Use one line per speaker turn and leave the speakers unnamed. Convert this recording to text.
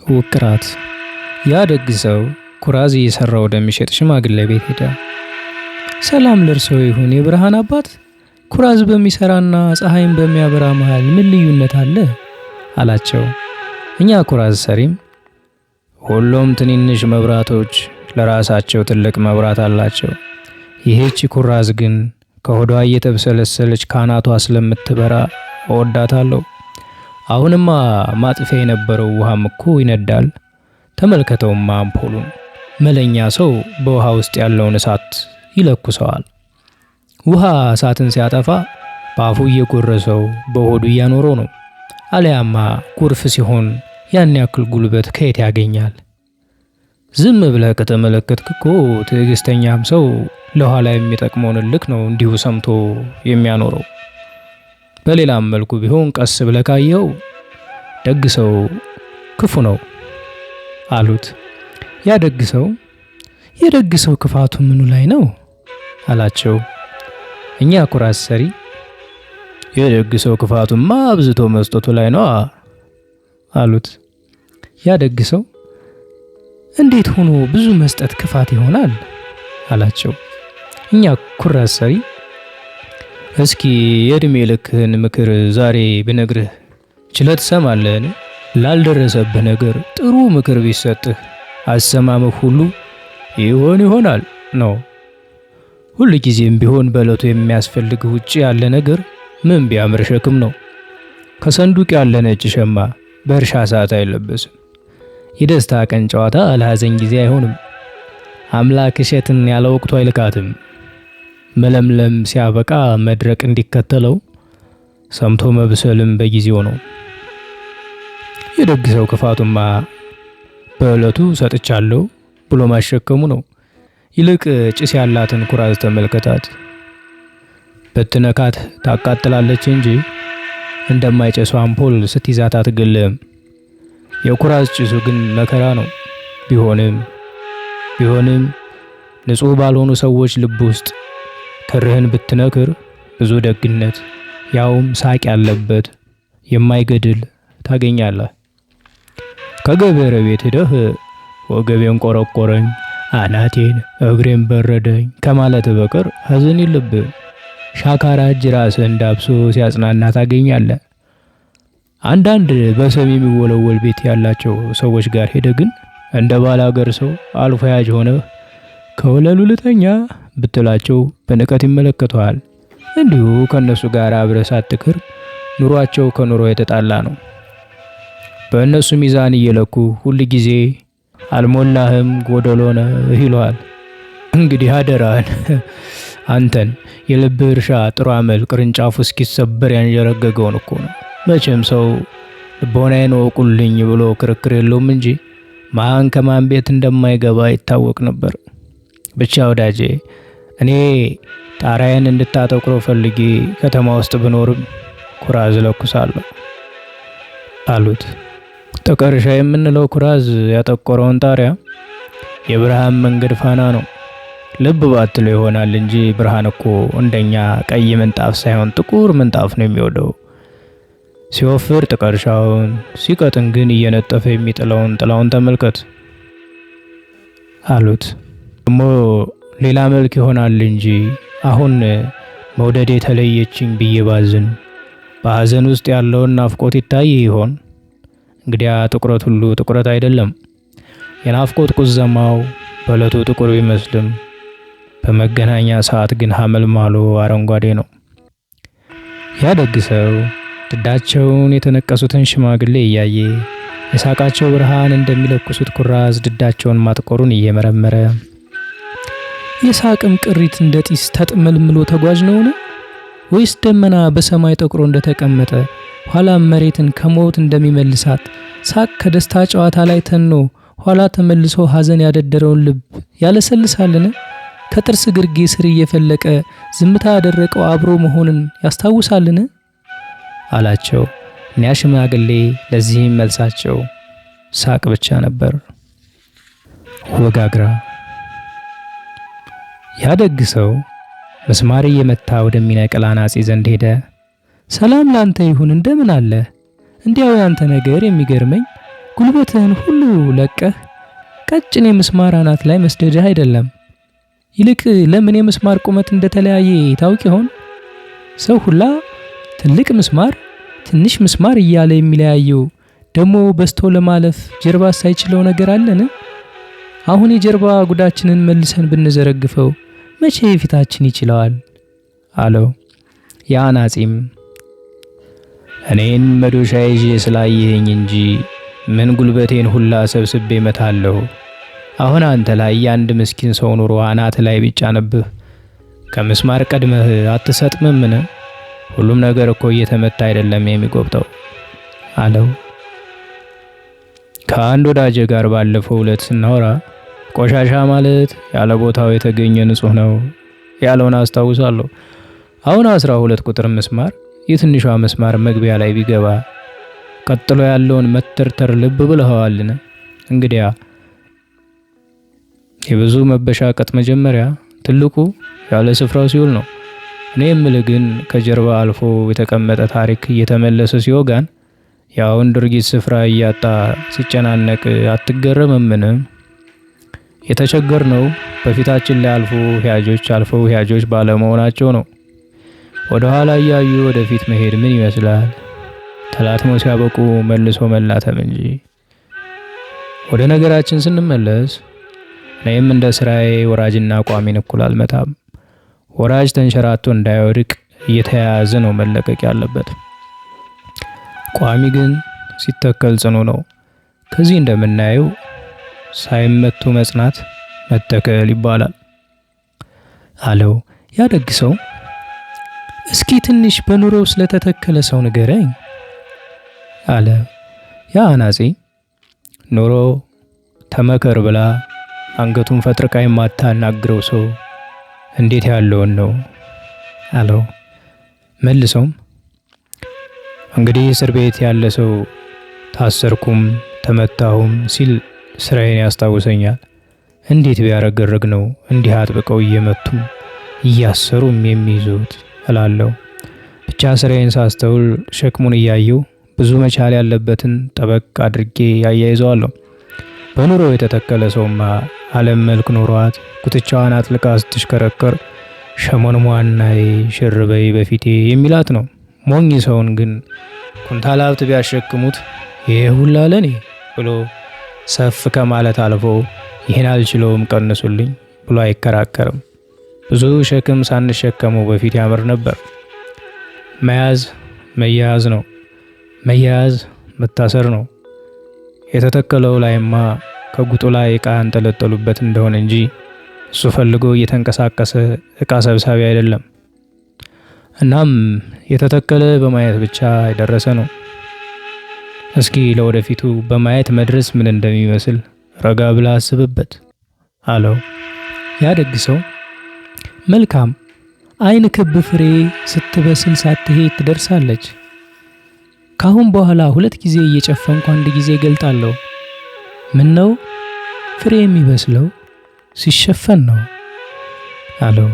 ውቅራት። ያ ደግ ሰው ኩራዝ እየሰራ ወደሚሸጥ ሽማግሌ ቤት ሄደ። ሰላም ለእርስዎ ይሁን የብርሃን አባት፣ ኩራዝ በሚሰራና ፀሐይን በሚያበራ መሃል ምን ልዩነት አለ አላቸው። እኛ ኩራዝ ሰሪም ሁሉም ትንንሽ መብራቶች ለራሳቸው ትልቅ መብራት አላቸው። ይህች ኩራዝ ግን ከሆዷ እየተብሰለሰለች ካናቷ ስለምትበራ እወዳታለሁ። አሁንማ ማጥፊያ የነበረው ውሃም እኮ ይነዳል። ተመልከተውማ አምፖሉን። መለኛ ሰው በውሃ ውስጥ ያለውን እሳት ይለኩሰዋል። ውሃ እሳትን ሲያጠፋ በአፉ እየጎረሰው በሆዱ እያኖረው ነው። አለያማ ጎርፍ ሲሆን ያን ያክል ጉልበት ከየት ያገኛል? ዝም ብለህ ከተመለከትክ እኮ ትዕግስተኛም ሰው ለኋላ የሚጠቅመውን ልክ ነው እንዲሁ ሰምቶ የሚያኖረው። በሌላም መልኩ ቢሆን ቀስ ብለህ ካየው ደግ ሰው ክፉ ነው አሉት። ያ ደግ ሰው የደግ ሰው ክፋቱ ምኑ ላይ ነው አላቸው። እኛ ኩራዝ ሰሪ የደግ ሰው ክፋቱማ አብዝቶ መስጠቱ ላይ ነው አሉት። ያ ደግ ሰው እንዴት ሆኖ ብዙ መስጠት ክፋት ይሆናል አላቸው። እኛ ኩራዝ ሰሪ እስኪ የእድሜ ልክህን ምክር ዛሬ ብነግርህ ችለህ ትሰማለህን? ላልደረሰብህ ነገር ጥሩ ምክር ቢሰጥህ አሰማምህ ሁሉ ይሆናል ነው። ሁል ጊዜም ቢሆን በዕለቱ የሚያስፈልግህ ውጭ ያለ ነገር ምን ቢያምር ሸክም ነው። ከሰንዱቅ ያለ ነጭ ሸማ በእርሻ ሰዓት አይለበስም። የደስታ ቀን ጨዋታ ለሐዘን ጊዜ አይሆንም። አምላክ እሸትን ያለ ወቅቱ አይልካትም። መለምለም ሲያበቃ መድረቅ እንዲከተለው ሰምቶ መብሰልም በጊዜው ነው። የደግ ሰው ክፋቱማ በዕለቱ ሰጥቻለሁ ብሎ ማሸከሙ ነው። ይልቅ ጭስ ያላትን ኩራዝ ተመልከታት። በትነካት ታቃጥላለች እንጂ እንደማይጨሱ አምፖል ስትይዛት አትገልም። የኩራዝ ጭሱ ግን መከራ ነው። ቢሆንም ንጹህ ባልሆኑ ሰዎች ልብ ውስጥ ክርህን ብትነክር ብዙ ደግነት ያውም ሳቅ ያለበት የማይገድል ታገኛለህ። ከገበሬ ቤት ሄደህ ወገቤን ቆረቆረኝ፣ አናቴን እግሬን በረደኝ ከማለት በቀር ሐዘን የለብህ። ሻካራ እጅ ራስህን ዳብሶ ሲያጽናና ታገኛለህ። አንዳንድ በሰም የሚወለወል ቤት ያላቸው ሰዎች ጋር ሄደ ግን እንደ ባላገር ሰው አልፎ ያጅ ሆነህ ከወለሉ ልተኛ ብትላቸው በንቀት ይመለከተዋል። እንዲሁ ከነሱ ጋር አብረህ ሳትክር ኑሯቸው ከኑሮ የተጣላ ነው። በእነሱ ሚዛን እየለኩ ሁል ጊዜ አልሞላህም ጎደሎ ነህ ይለዋል። እንግዲህ አደራህን አንተን የልብህ እርሻ ጥሩ አመል ቅርንጫፉ እስኪሰበር ያንዠረገገውን እኮ ነው። መቼም ሰው ልቦናዬን ወቁልኝ ብሎ ክርክር የለውም እንጂ ማን ከማን ቤት እንደማይገባ ይታወቅ ነበር። ብቻ ወዳጄ እኔ ጣራዬን እንድታጠቁረው ፈልጌ ከተማ ውስጥ ብኖርም ኩራዝ ለኩሳለሁ አሉት። ጥቀርሻ የምንለው ኩራዝ ያጠቆረውን ጣሪያ የብርሃን መንገድ ፋና ነው። ልብ ባትለው ይሆናል እንጂ ብርሃን እኮ እንደኛ ቀይ ምንጣፍ ሳይሆን ጥቁር ምንጣፍ ነው የሚወደው። ሲወፍር ጥቀርሻውን፣ ሲቀጥን ግን እየነጠፈ የሚጥለውን ጥላውን ተመልከት አሉት። ደግሞ ሌላ መልክ ይሆናል እንጂ አሁን መውደድ የተለየችኝ ብዬ ባዝን በሐዘን ውስጥ ያለውን ናፍቆት ይታይ ይሆን? እንግዲያ ጥቁረት ሁሉ ጥቁረት አይደለም። የናፍቆት ቁዘማው በዕለቱ ጥቁር ቢመስልም በመገናኛ ሰዓት ግን ሐመልማሎ አረንጓዴ ነው። ያ ደግ ሰው ድዳቸውን የተነቀሱትን ሽማግሌ እያየ የሳቃቸው ብርሃን እንደሚለኩሱት ኩራዝ ድዳቸውን ማጥቆሩን እየመረመረ የሳቅም ቅሪት እንደ ጢስ ተጥመልምሎ ተጓዥ ነውን? ወይስ ደመና በሰማይ ጠቁሮ እንደተቀመጠ ኋላም መሬትን ከሞት እንደሚመልሳት ሳቅ ከደስታ ጨዋታ ላይ ተኖ ኋላ ተመልሶ ሐዘን ያደደረውን ልብ ያለሰልሳልን? ከጥርስ ግርጌ ስር እየፈለቀ ዝምታ ያደረቀው አብሮ መሆንን ያስታውሳልን? አላቸው። እኒያ ሽማግሌ ለዚህም መልሳቸው ሳቅ ብቻ ነበር። ወጋግራ። ያ ደግ ሰው መስማር እየመታ ወደሚነቅል አናጺ ዘንድ ሄደ። ሰላም ላንተ ይሁን፣ እንደምን አለ? እንዲያው ያንተ ነገር የሚገርመኝ ጉልበትህን ሁሉ ለቀህ ቀጭን የምስማር አናት ላይ መስደድህ አይደለም። ይልቅ ለምን የምስማር ቁመት እንደተለያየ ታውቅ ይሆን? ሰው ሁላ ትልቅ ምስማር፣ ትንሽ ምስማር እያለ የሚለያየው ደግሞ በስቶ ለማለፍ ጀርባ ሳይችለው ነገር አለን? አሁን የጀርባ ጉዳችንን መልሰን ብንዘረግፈው መቼ ፊታችን ይችለዋል? አለው። የአናጺም እኔን መዶሻ ይዤ ስላየኸኝ እንጂ ምን ጉልበቴን ሁላ ሰብስቤ መታለሁ። አሁን አንተ ላይ የአንድ ምስኪን ሰው ኑሮ አናት ላይ ቢጫንብህ ከምስማር ቀድመህ አትሰጥምምን? ሁሉም ነገር እኮ እየተመታ አይደለም የሚጎብጠው አለው። ከአንድ ወዳጄ ጋር ባለፈው ዕለት ስናወራ ቆሻሻ ማለት ያለ ቦታው የተገኘ ንጹህ ነው ያለውን አስታውሳለሁ። አሁን 12 ቁጥር ምስማር የትንሿ ምስማር መግቢያ ላይ ቢገባ ቀጥሎ ያለውን መተርተር ልብ ብለዋልን? እንግዲያ የብዙ መበሻቀጥ መጀመሪያ ትልቁ ያለ ስፍራው ሲውል ነው። እኔ የምልህ ግን ከጀርባ አልፎ የተቀመጠ ታሪክ እየተመለሰ ሲወጋን ያውን ድርጊት ስፍራ እያጣ ሲጨናነቅ አትገረምምን? የተቸገርነው በፊታችን ላይ አልፈው ሂያጆች ባለመሆናቸው ነው። ወደ ኋላ እያዩ ወደፊት መሄድ ምን ይመስላል? ተላትመው ሲያበቁ መልሶ መላተም እንጂ። ወደ ነገራችን ስንመለስ እኔም እንደ ስራዬ ወራጅና ቋሚን እኩል አልመታም። ወራጅ ተንሸራቶ እንዳይወድቅ እየተያያዘ ነው መለቀቅ ያለበት። ቋሚ ግን ሲተከል ጽኑ ነው። ከዚህ እንደምናየው ሳይመቱ መጽናት መተከል ይባላል አለው። ያደግ ሰው እስኪ ትንሽ በኑሮው ስለተተከለ ሰው ንገረኝ አለ። ያ አናጺ ኑሮ ተመከር ብላ አንገቱን ፈጥርቃ የማታናግረው ሰው እንዴት ያለውን ነው አለው። መልሶም እንግዲህ እስር ቤት ያለ ሰው ታሰርኩም ተመታሁም ሲል ስራዬን ያስታውሰኛል። እንዴት ቢያረገረግ ነው እንዲህ አጥብቀው እየመቱም እያሰሩም የሚይዙት እላለሁ። ብቻ ስራዬን ሳስተውል ሸክሙን እያየው ብዙ መቻል ያለበትን ጠበቅ አድርጌ ያያይዘዋለሁ። በኑሮ የተተከለ ሰውማ ዓለም መልክ ኖሯት ኩትቻዋን አጥልቃ ስትሽከረከር ሸሞንሟናይ ሽርበይ በፊቴ የሚላት ነው። ሞኝ ሰውን ግን ኩንታል ሀብት ቢያሸክሙት ይሄ ሁላ ለኔ ብሎ ሰፍ ከማለት አልፎ ይህን አልችለውም ቀንሱልኝ ብሎ አይከራከርም። ብዙ ሸክም ሳንሸከመው በፊት ያምር ነበር። መያዝ መያዝ ነው፣ መያዝ መታሰር ነው። የተተከለው ላይማ ከጉጡ ላይ ዕቃ አንጠለጠሉበት እንደሆነ እንጂ እሱ ፈልጎ እየተንቀሳቀሰ ዕቃ ሰብሳቢ አይደለም። እናም የተተከለ በማየት ብቻ የደረሰ ነው። እስኪ ለወደፊቱ በማየት መድረስ ምን እንደሚመስል ረጋ ብላ አስብበት አለው። ያደግ ሰው መልካም አይን ክብ ፍሬ ስትበስል ሳትሄድ ትደርሳለች። ካሁን በኋላ 2 ጊዜ እየጨፈንኩ 1 ጊዜ ገልጣለሁ። ምን ነው ፍሬ የሚበስለው ሲሸፈን ነው አለው።